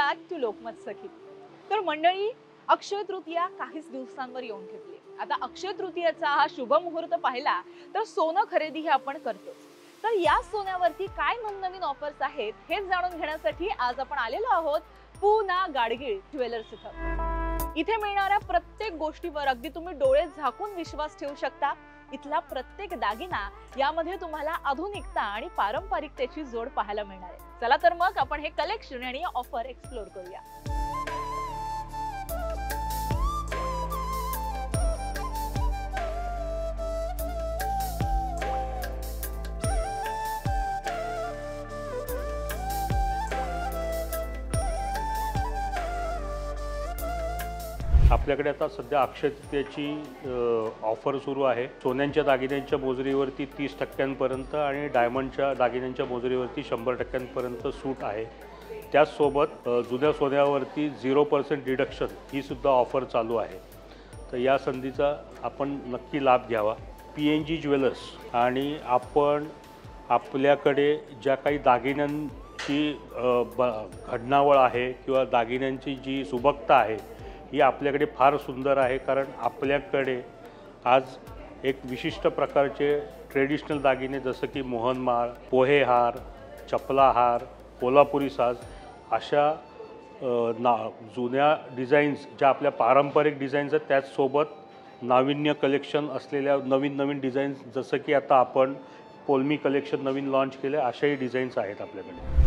Back to Lokmat सखी। तर मंडळी, अक्षय तृतीया काहीच दिवसांवर येऊन ठेपली। आता अक्षय तृतीयाचा हा शुभ मुहूर्त पाहिला तर सोनं खरेदी हे आपण करतोच। तर या सोन्यावरती काय नवनवीन ऑफर्स आहेत हे जाणून घेण्यासाठी आज आपण आलेलो आहोत पूना गाडगीळ ज्वेलर्स इथं। इथे मिळणाऱ्या प्रत्येक गोष्टीवर अगदी तुम्ही डोळे झाकून विश्वास ठेवू शकता। इथला प्रत्येक दागिना यामध्ये तुम्हाला आधुनिकता आणि पारंपरिकतेची जोड पाहायला मिळणार आहे। चला तर मग आपण हे कलेक्शन आणि ऑफर एक्सप्लोर करूया। आपल्याकडे आता सध्या अक्षय तृतीयेची ऑफर सुरू आहे। सोन्यांच्या दागिन्यांच्या मोजरीवरती 30% आणि डायमंडच्या दागिन्यांच्या मोजरीवरती 100% सूट आहे। त्याचसोबत जुन्या सोन्यावरती 0% डिडक्शन ही सुद्धा ऑफर चालू आहे। तर या संधीचा आपण नक्की लाभ घ्यावा। PNG ज्वेलर्स आणि आपण आपल्याकडे ज्या काही दागिन्यांची घडणावळ आहे किंवा दागिन्यांची जी सुबकता आहे ही आपल्याकडे फार सुंदर आहे। कारण आपल्याकडे आज एक विशिष्ट प्रकारचे ट्रेडिशनल दागिने जसं की मोहनमाळ, पोहेहार, चपलाहार, कोल्हापुरी साज अशा जुन्या डिझाईन्स ज्या आपल्या पारंपरिक डिझाईन्स आहेत त्याचसोबत नाविन्य कलेक्शन असलेल्या नवीन डिझाईन्स जसं की आता आपण पोलमी कलेक्शन नवीन लॉन्च केले अशाही डिझाईन्स आहेत आपल्याकडे।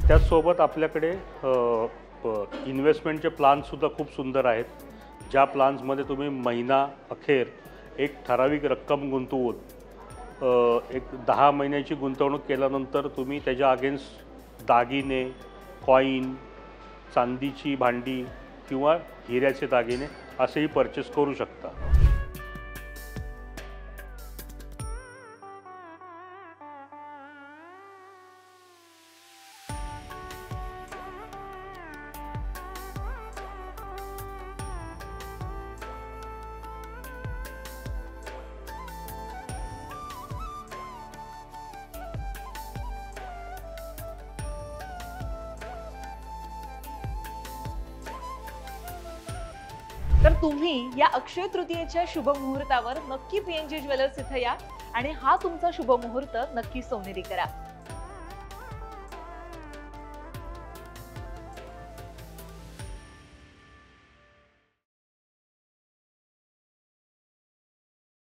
त्याचसोबत आपल्याकडे इन्व्हेस्टमेंटचे प्लानसुद्धा खूप सुंदर आहेत। ज्या प्लान्समध्ये तुम्ही महिना अखेर एक ठराविक रक्कम गुंतवून एक 10 महिन्याची गुंतवणूक केल्यानंतर तुम्ही त्याच्या अगेन्स्ट दागिने, कॉईन, चांदीची भांडी किंवा हिऱ्याचे दागिने असेही परचेस करू शकता। तर तुम्ही या अक्षय तृतीयेच्या शुभ मुहूर्तावर नक्की PNG ज्वेलर्स इथे या आणि हा तुमचा शुभ मुहूर्त नक्की सोनेरी करा।